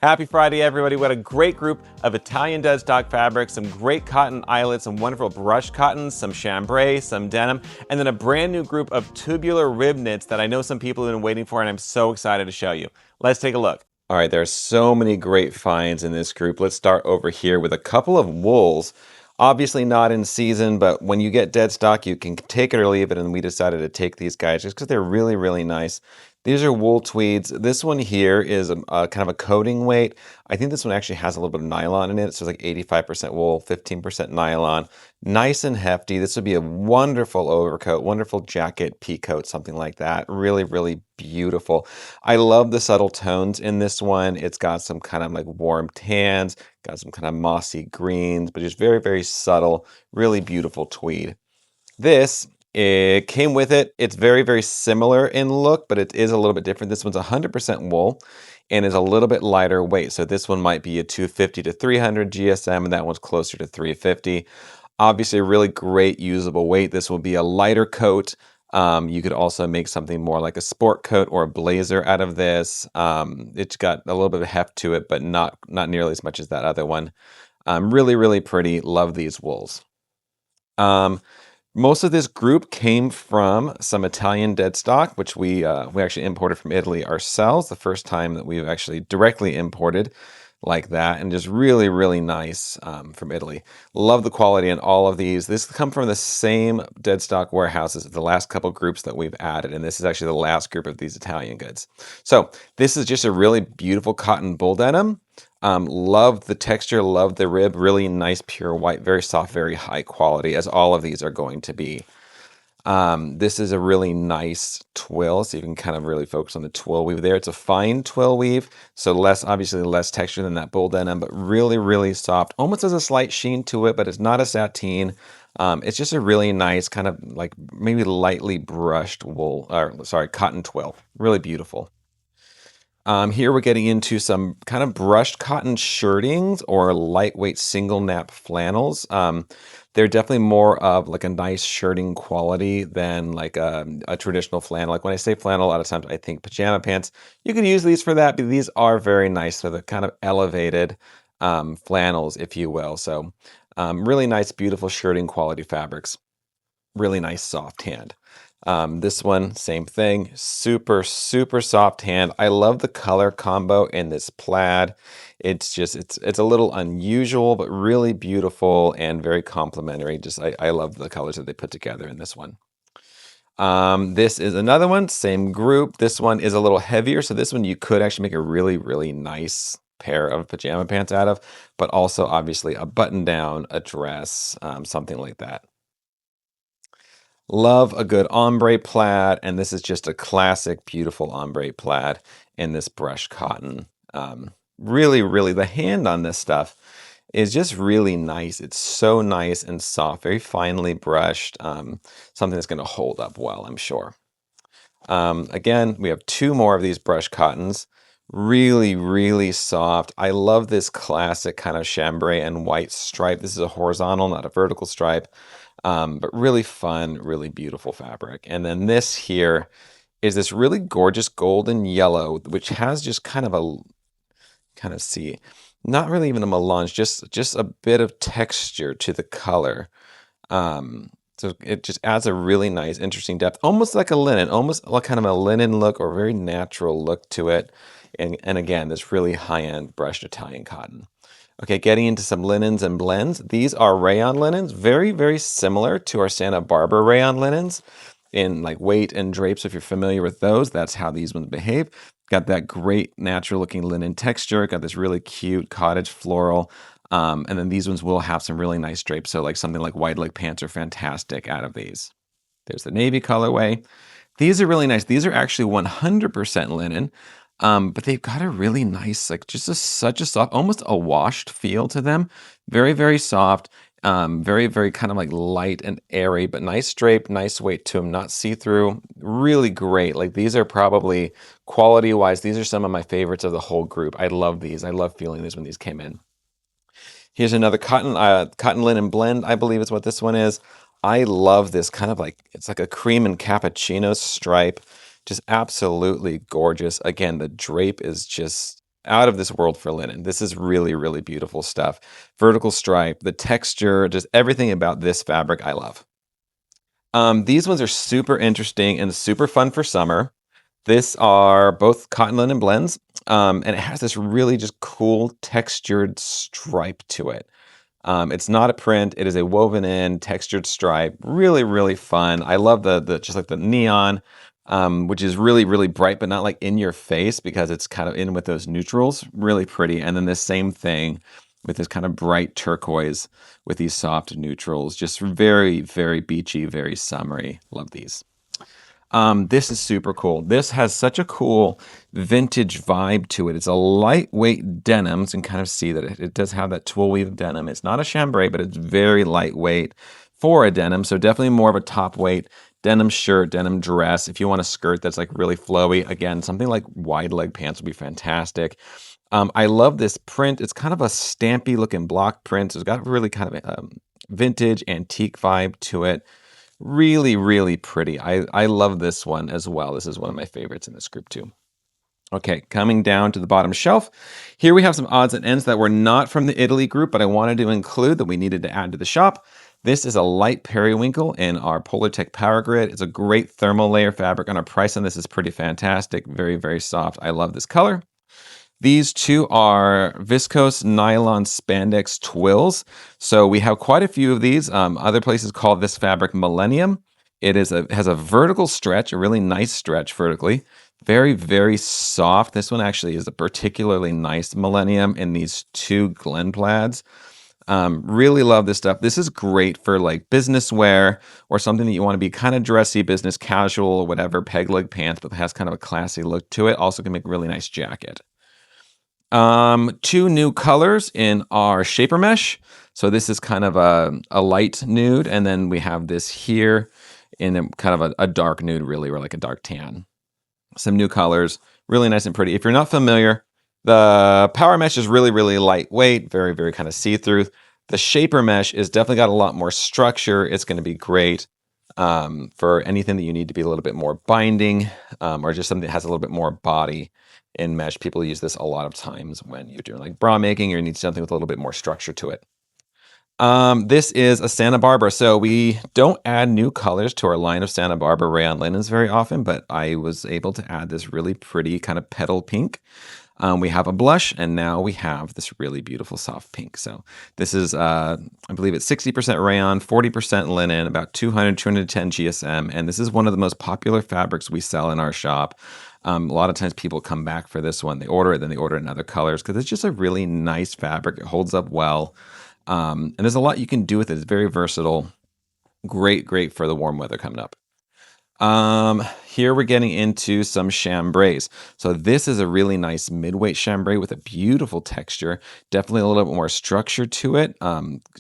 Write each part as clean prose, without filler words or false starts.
Happy Friday, everybody. We had a great group of Italian Deadstock fabrics, some great cotton eyelets, some wonderful brushed cottons, some chambray, some denim, and then a brand new group of tubular rib knits that I know some people have been waiting for, and I'm so excited to show you. Let's take a look. All right, there's so many great finds in this group. Let's start over here with a couple of wools. Obviously not in season, but when you get Deadstock, you can take it or leave it, and we decided to take these guys just because they're really, really nice. These are wool tweeds. This one here is a kind of a coating weight. I think this one actually has a little bit of nylon in it. So it's like 85% wool, 15% nylon. Nice and hefty. This would be a wonderful overcoat, wonderful jacket, pea coat, something like that. Really, really beautiful. I love the subtle tones in this one. It's got some kind of like warm tans, got some kind of mossy greens, but just very, very subtle, really beautiful tweed. This, it came with it. It's very, very similar in look, but it is a little bit different. This one's 100% wool and is a little bit lighter weight. So this one might be a 250 to 300 GSM, and that one's closer to 350. Obviously, a really great usable weight. This will be a lighter coat. You could also make something more like a sport coat or a blazer out of this. It's got a little bit of heft to it, but not nearly as much as that other one. Really, really pretty. Love these wools. Most of this group came from some Italian Deadstock, which we actually imported from Italy ourselves. The first time that we've actually directly imported like that, and just really, really nice from Italy. Love the quality in all of these. This come from the same Deadstock warehouses as the last couple groups that we've added, and this is actually the last group of these Italian goods. So this is just a really beautiful cotton bull denim. Love the texture, love the rib, really nice pure white, very soft, very high quality, as all of these are going to be. This is a really nice twill, so you can kind of really focus on the twill weave there. It's a fine twill weave, so obviously less texture than that bull denim, but really, really soft. Almost has a slight sheen to it, but it's not a sateen. It's just a really nice kind of like maybe lightly brushed cotton twill. Really beautiful. Here we're getting into some kind of brushed cotton shirtings or lightweight single nap flannels. They're definitely more of like a nice shirting quality than like a traditional flannel. Like when I say flannel, a lot of times I think pajama pants. You could use these for that, but these are very nice. So they're kind of elevated flannels, if you will. So really nice, beautiful shirting quality fabrics. Really nice soft hand. This one, same thing, super, super soft hand. I love the color combo in this plaid. It's a little unusual, but really beautiful and very complimentary. I love the colors that they put together in this one. This is another one, same group. This one is a little heavier, so this one you could actually make a really, really nice pair of pajama pants out of, but also obviously a button down, a dress, something like that. Love a good ombre plaid, and this is just a classic, beautiful ombre plaid in this brushed cotton. Really, really, the hand on this stuff is just really nice. It's so nice and soft, very finely brushed, something that's going to hold up well, I'm sure. Again, we have two more of these brushed cottons. Really, really soft. I love this classic kind of chambray and white stripe. This is a horizontal, not a vertical stripe. But really fun, really beautiful fabric. And then this here is this really gorgeous golden yellow, which has just kind of not really even a melange, just a bit of texture to the color. So it just adds a really nice, interesting depth, almost like a linen, almost like kind of a linen look or very natural look to it. And again, this really high-end brushed Italian cotton. Okay, getting into some linens and blends. These are rayon linens, very, very similar to our Santa Barbara rayon linens in like weight and drapes. If you're familiar with those, that's how these ones behave. Got that great natural looking linen texture, got this really cute cottage floral. And then these ones will have some really nice drapes. So like something like wide leg pants are fantastic out of these. There's the navy colorway. These are really nice. These are actually 100% linen. But they've got a really nice, like such a soft, almost a washed feel to them. Very, very soft, very, very kind of like light and airy, but nice drape, nice weight to them, not see-through. Really great. Like these are probably quality-wise, these are some of my favorites of the whole group. I love these. I love feeling these when these came in. Here's another cotton linen blend, I believe is what this one is. I love this kind of like, it's like a cream and cappuccino stripe. Just absolutely gorgeous. Again, the drape is just out of this world for linen. This is really, really beautiful stuff. Vertical stripe, the texture, just everything about this fabric I love. These ones are super interesting and super fun for summer. This are both cotton linen blends, and it has this really just cool textured stripe to it. It's not a print, it is a woven in textured stripe. Really, really fun. I love the just like the neon, which is really, really bright, but not like in your face because it's kind of in with those neutrals. Really pretty. And then the same thing with this kind of bright turquoise with these soft neutrals. Just very, very beachy, very summery. Love these. This is super cool. This has such a cool vintage vibe to it. It's a lightweight denim. You can kind of see that it does have that twill weave denim. It's not a chambray, but it's very lightweight for a denim. So definitely more of a top weight denim shirt, denim dress. If you want a skirt that's like really flowy, again, something like wide leg pants would be fantastic. I love this print. It's kind of a stampy looking block print. So it's got really kind of a vintage antique vibe to it. Really, really pretty. I love this one as well. This is one of my favorites in this group too. Okay, coming down to the bottom shelf. Here we have some odds and ends that were not from the Italy group, but I wanted to include that we needed to add to the shop. This is a light periwinkle in our Polartec Power Grid. It's a great thermal layer fabric, and our price on this is pretty fantastic. Very, very soft. I love this color. These two are viscose nylon spandex twills. So we have quite a few of these. Other places call this fabric Millennium. It has a vertical stretch, a really nice stretch vertically. Very, very soft. This one actually is a particularly nice Millennium in these two Glen plaids. Really love this stuff. This is great for like business wear or something that you want to be kind of dressy, business casual, or whatever, peg leg pants, but has kind of a classy look to it. Also can make a really nice jacket. Two new colors in our shaper mesh. So this is kind of a light nude, and then we have this here in a kind of a dark nude, really, or like a dark tan. Some new colors, really nice and pretty. If you're not familiar, the power mesh is really, really lightweight, very, very kind of see-through. The shaper mesh is definitely got a lot more structure. It's going to be great for anything that you need to be a little bit more binding, or just something that has a little bit more body in mesh. People use this a lot of times when you're doing like bra making or you need something with a little bit more structure to it. This is a Santa Barbara. So we don't add new colors to our line of Santa Barbara rayon linens very often, but I was able to add this really pretty kind of petal pink. We have a blush, and now we have this really beautiful soft pink. So this is, I believe it's 60% rayon, 40% linen, about 200, 210 GSM. And this is one of the most popular fabrics we sell in our shop. A lot of times people come back for this one. They order it, then they order it in other colors because it's just a really nice fabric. It holds up well. And there's a lot you can do with it. It's very versatile. Great, great for the warm weather coming up. Here we're getting into some chambrays. So this is a really nice midweight chambray with a beautiful texture. Definitely a little bit more structure to it.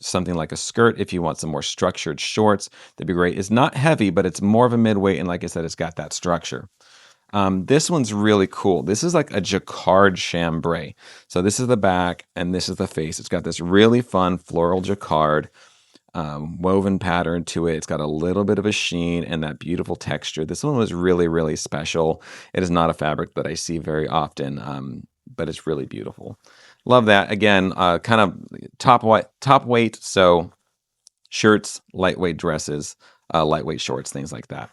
Something like a skirt if you want some more structured shorts. That'd be great. It's not heavy, but it's more of a midweight. And like I said, it's got that structure. This one's really cool. This is like a jacquard chambray. So this is the back and this is the face. It's got this really fun floral jacquard woven pattern to it. It's got a little bit of a sheen and that beautiful texture. This one was really, really special. It is not a fabric that I see very often, but it's really beautiful. Love that. Again, kind of top weight. So shirts, lightweight dresses, lightweight shorts, things like that.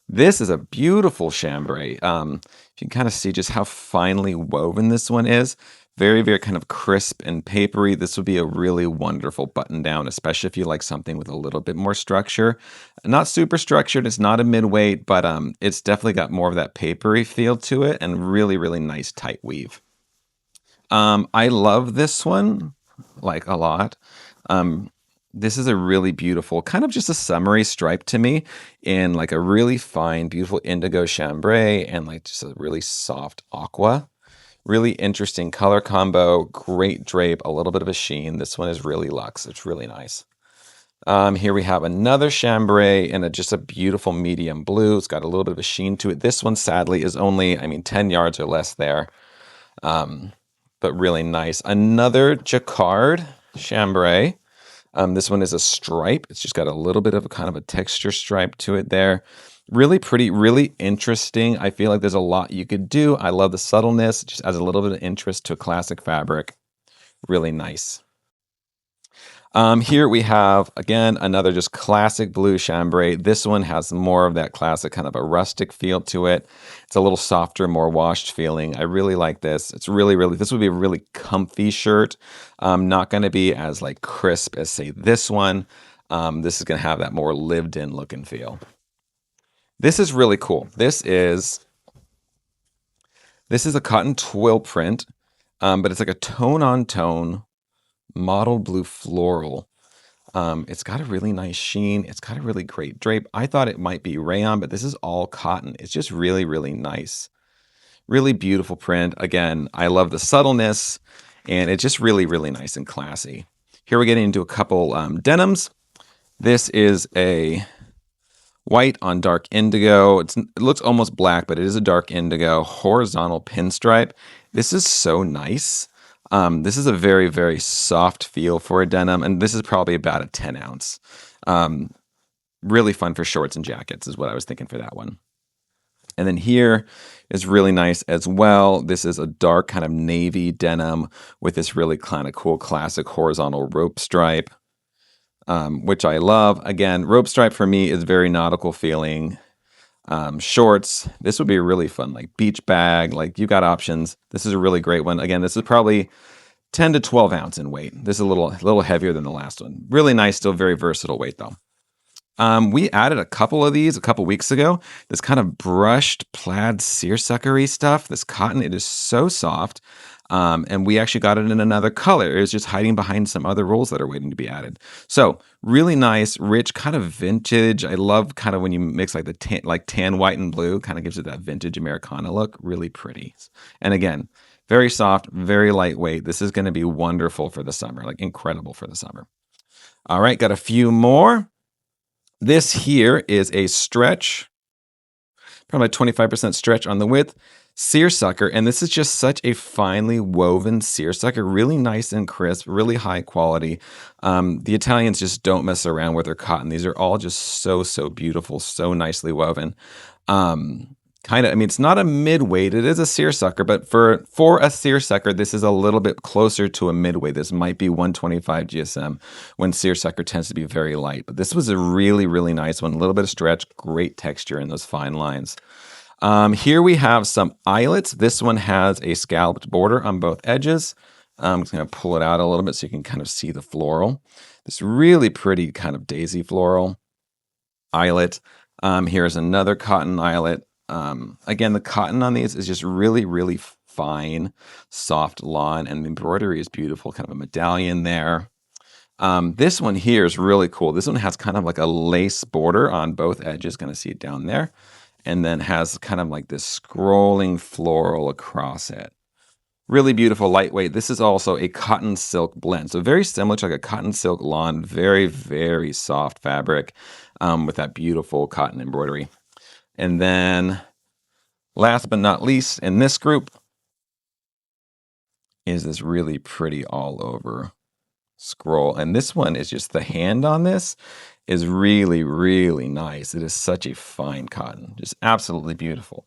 This is a beautiful chambray. You can kind of see just how finely woven this one is. Very, very kind of crisp and papery. This would be a really wonderful button down, especially if you like something with a little bit more structure. Not super structured. It's not a midweight, but it's definitely got more of that papery feel to it and really, really nice tight weave. I love this one like a lot. This is a really beautiful, kind of just a summery stripe to me in like a really fine, beautiful indigo chambray and like just a really soft aqua. Really interesting color combo, great drape, a little bit of a sheen. This one is really luxe. It's really nice. Here we have another chambray in just a beautiful medium blue. It's got a little bit of a sheen to it. This one sadly is only, 10 yards or less there, but really nice. Another jacquard chambray. This one is a stripe. It's just got a little bit of a kind of a texture stripe to it there. Really pretty, really interesting. I feel like there's a lot you could do. I love the subtleness. It just adds a little bit of interest to a classic fabric. Really nice. Here we have, again, another just classic blue chambray. This one has more of that classic kind of a rustic feel to it. It's a little softer, more washed feeling. I really like this. It's really, really, this would be a really comfy shirt. Not going to be as like crisp as say this one. This is going to have that more lived in look and feel. This is really cool. This is a cotton twill print, but it's like a tone on tone mottled blue floral. It's got a really nice sheen. It's got a really great drape. I thought it might be rayon, but this is all cotton. It's just really, really nice. Really beautiful print. Again, I love the subtleness, and it's just really, really nice and classy. Here we're getting into a couple denims. This is a white on dark indigo. It looks almost black, but it is a dark indigo horizontal pinstripe. This is so nice. This is a very, very soft feel for a denim, and this is probably about a 10 ounce. Really fun for shorts and jackets is what I was thinking for that one. And then here is really nice as well. This is a dark kind of navy denim with this really kind of cool classic horizontal rope stripe, which I love. Again, rope stripe for me is very nautical feeling. Shorts, this would be really fun, like beach bag, like you got options. This is a really great one. Again, this is probably 10 to 12 ounce in weight. This is a little heavier than the last one. Really nice, still very versatile weight though. We added a couple of these a couple weeks ago. This kind of brushed plaid seersucker-y stuff. This cotton, it is so soft. And we actually got it in another color. It was just hiding behind some other rolls that are waiting to be added. So really nice, rich, kind of vintage. I love kind of when you mix like the tan, white, and blue. Kind of gives it that vintage Americana look. Really pretty. And again, very soft, very lightweight. This is going to be wonderful for the summer, like incredible for the summer. All right, got a few more. This here is a stretch, probably 25% stretch on the width. Seersucker, and this is just such a finely woven seersucker, really nice and crisp, really high quality. The Italians just don't mess around with their cotton. These are all just so beautiful, so nicely woven. It's not a mid-weight, it is a seersucker, but for a seersucker, this is a little bit closer to a mid-weight. This might be 125 GSM when seersucker tends to be very light, but this was a really, really nice one. A little bit of stretch, great texture in those fine lines. Here we have some eyelets. This one has a scalloped border on both edges. I'm just going to pull it out a little bit so you can kind of see the floral. This really pretty kind of daisy floral eyelet. Here's another cotton eyelet. Again, the cotton on these is just really, really fine, soft lawn, and the embroidery is beautiful, kind of a medallion there. This one here is really cool. This one has kind of like a lace border on both edges. Going to see it down there. And then has kind of like this scrolling floral across it. Really beautiful, lightweight. This is also a cotton silk blend. So very similar to like a cotton silk lawn, very, very soft fabric with that beautiful cotton embroidery. And then last but not least in this group is this really pretty all over scroll. And this one is just the hand on this is really, really nice. It is such a fine cotton, just absolutely beautiful.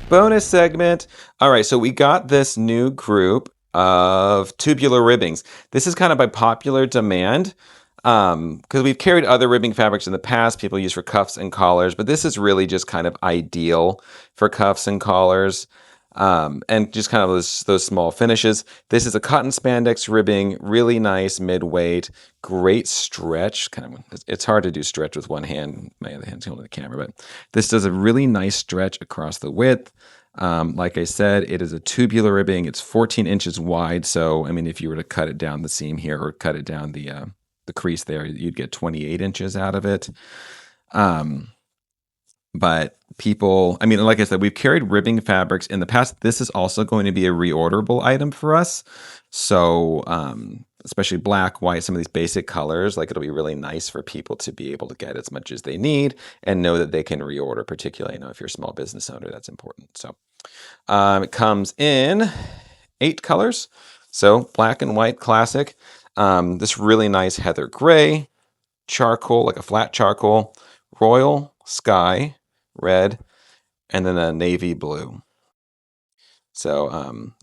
Bonus segment. All right, so we got this new group of tubular ribbings. This is kind of by popular demand because we've carried other ribbing fabrics in the past people use for cuffs and collars, but this is really just kind of ideal for cuffs and collars. And just kind of those small finishes. This is a cotton spandex ribbing, really nice mid-weight, great stretch. It's hard to do stretch with one hand. My other hand's holding the camera, but this does a really nice stretch across the width. Like I said, it is a tubular ribbing. It's 14 inches wide. So, I mean, if you were to cut it down the seam here or cut it down the crease there, you'd get 28 inches out of it. But people, I mean, like I said, we've carried ribbing fabrics in the past. This is also going to be a reorderable item for us. So, especially black, white, some of these basic colors, like it'll be really nice for people to be able to get as much as they need and know that they can reorder, particularly, if you're a small business owner, that's important. So, it comes in 8 colors. So black and white classic. This really nice heather gray, charcoal, like a flat charcoal, royal, sky, red, and then a navy blue. So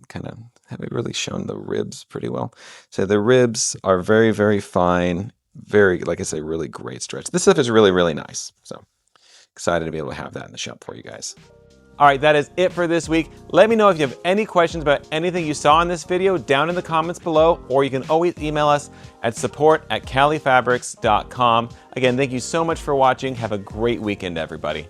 kind of haven't really shown the ribs pretty well. So the ribs are very, very fine. Very, like I say, really great stretch. This stuff is really, really nice. So excited to be able to have that in the shop for you guys. All right, that is it for this week. Let me know if you have any questions about anything you saw in this video down in the comments below, or you can always email us at support@califabrics.com. Again, thank you so much for watching. Have a great weekend, everybody.